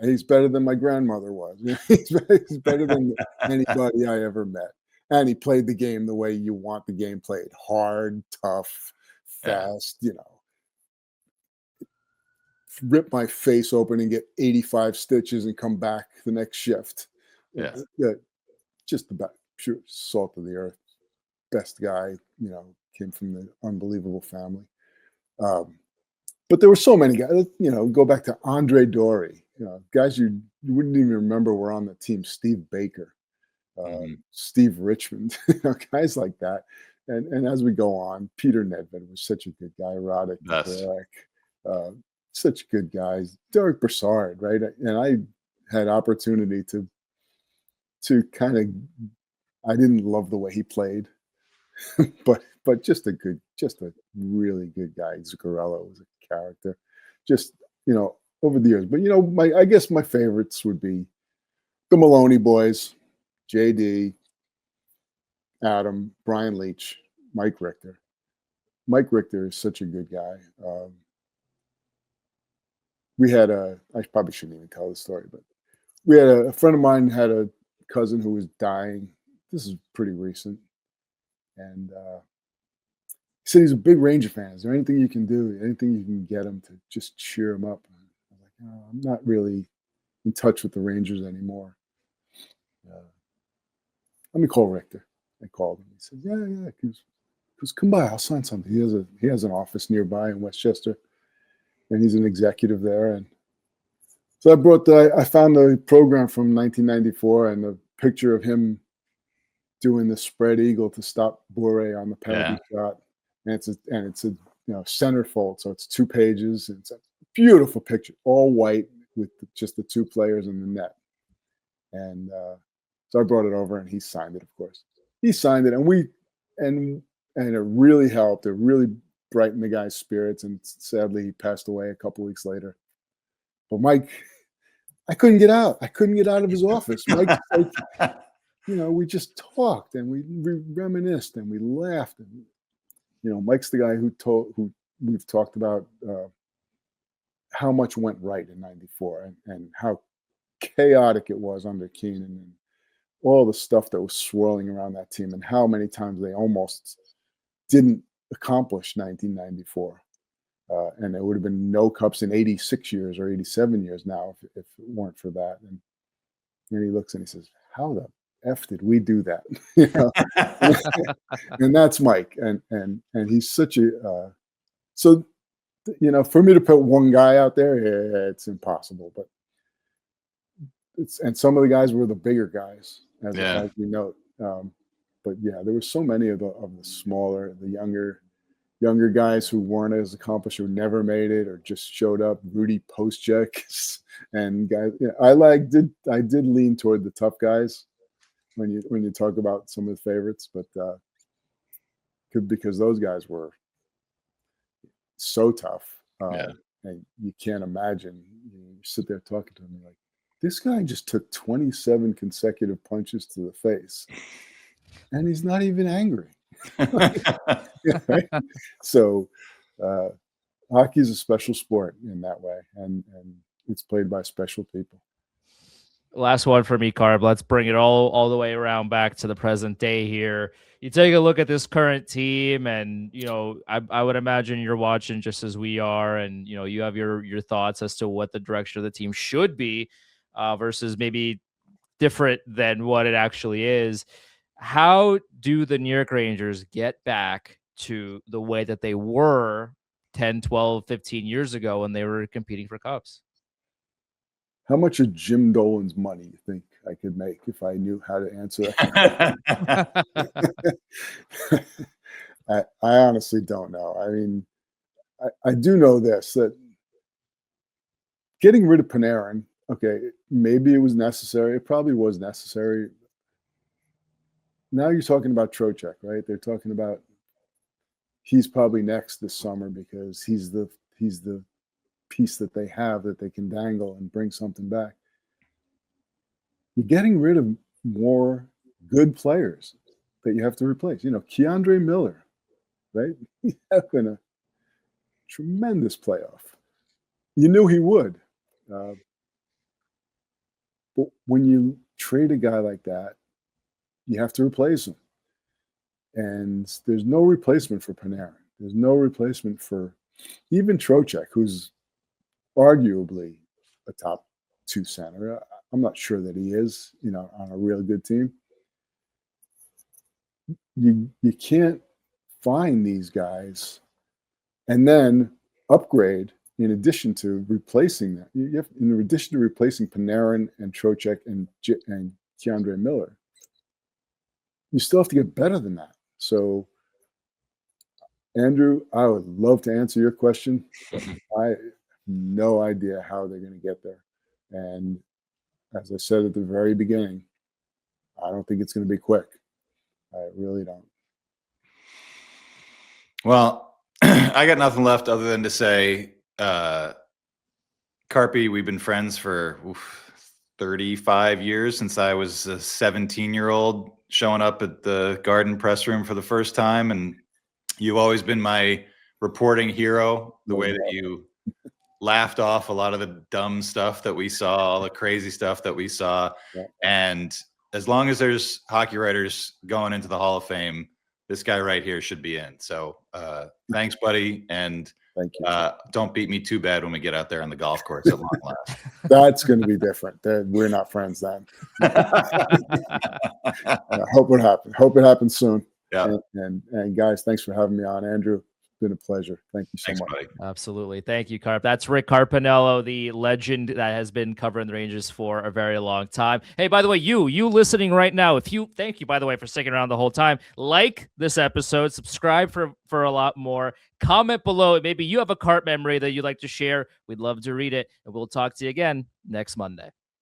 He's better than my grandmother was. He's better than anybody I ever met. And he played the game the way you want the game played: hard, tough, fast. Rip my face open and get 85 stitches and come back the next shift. Just about pure salt of the earth. Best guy, came from an unbelievable family. But there were so many guys, go back to Andre Dory, guys you wouldn't even remember were on the team. Steve Baker, Steve Richmond, guys like that. And as we go on, Peter Nedved was such a good guy. Roddick, Derek, such good guys. Derek Brassard, right? And I had opportunity to kind of, I didn't love the way he played, but just a really good guy. Zuccarello was a character, just, over the years. But, I guess my favorites would be the Maloney boys, JD, Adam, Brian Leach, Mike Richter. Mike Richter is such a good guy. I probably shouldn't even tell the story, but we had a friend of mine had a cousin who was dying. This is pretty recent. And he said he's a big Ranger fan. Is there anything you can do? Anything you can get him to just cheer him up? And I was like, oh, I'm not really in touch with the Rangers anymore. Let me call Richter. I called him. He said, yeah. He goes, come by. I'll sign something. He has an office nearby in Westchester, and he's an executive there. And So I found a program from 1994 and a picture of him doing the spread eagle to stop Bourré on the penalty shot. And it's a centerfold. So it's 2 pages. And it's a beautiful picture, all white with just the 2 players in the net. And so I brought it over and he signed it, of course. He signed it and it really helped. It really brightened the guy's spirits. And sadly, he passed away a couple weeks later. But Mike, I couldn't get out. I couldn't get out of his office. Mike's like, we just talked and we reminisced and we laughed. And, Mike's the guy who we've talked about how much went right in '94 and how chaotic it was under Keenan and all the stuff that was swirling around that team and how many times they almost didn't accomplish 1994. And there would have been no cups in 86 years or 87 years now if it weren't for that. And he looks and he says, how the F did we do that? And that's Mike. And he's such a for me to put one guy out there, it's impossible. But some of the guys were the bigger guys, as we note. But yeah, there were so many of the smaller, the younger guys who weren't as accomplished, who never made it or just showed up. Rudy Postchek and guys. I did lean toward the tough guys when you talk about some of the favorites, but because those guys were so tough, and you can't imagine. You sit there talking to him, you're like, this guy just took 27 consecutive punches to the face, and he's not even angry. Right? So hockey is a special sport in that way, and it's played by special people. Last one for me, Carp. Let's bring it all the way around back to the present day here. You take a look at this current team, and I would imagine you're watching just as we are, and you have your thoughts as to what the direction of the team should be versus maybe different than what it actually is. How do the New York Rangers get back to the way that they were 10, 12, 15 years ago when they were competing for cups? How much of Jim Dolan's money you think I could make if I knew how to answer that? I honestly don't know. I mean, I do know this, that getting rid of Panarin, okay, maybe it was necessary. It probably was necessary. Now you're talking about Trocheck, right? They're talking about he's probably next this summer because he's the piece that they have that they can dangle and bring something back. You're getting rid of more good players that you have to replace. Keandre Miller, right? He's having a tremendous playoff. You knew he would. But when you trade a guy like that, you have to replace him. And there's no replacement for Panarin. There's no replacement for even Trocheck, who's arguably a top 2 center. I'm not sure that he is, on a real good team. You can't find these guys and then upgrade in addition to replacing that. In addition to replacing Panarin and Trocheck and Keandre Miller, you still have to get better than that. So, Andrew, I would love to answer your question, but I have no idea how they're going to get there. And as I said at the very beginning, I don't think it's going to be quick. I really don't. Well, I got nothing left other than to say, Carpy, we've been friends for 35 years, since I was a 17-year-old showing up at the Garden press room for the first time. And you've always been my reporting hero, the way that you laughed off a lot of the dumb stuff that we saw, all the crazy stuff that we saw. Yeah. And as long as there's hockey writers going into the Hall of Fame, this guy right here should be in. So thanks, buddy. And thank you. Don't beat me too bad when we get out there on the golf course at long last. That's going to be different. We're not friends then. Hope it happens. Hope it happens soon. Yeah. And guys, thanks for having me on, Andrew. been a pleasure. Thank you so Thanks, much. buddy. Absolutely. Thank you, Carp. That's Rick Carpiniello, the legend that has been covering the Rangers for a very long time. Hey, by the way, you listening right now, thank you, by the way, for sticking around the whole time. Like this episode, subscribe for a lot more. Comment below. Maybe you have a Carp memory that you'd like to share. We'd love to read it. And we'll talk to you again next Monday.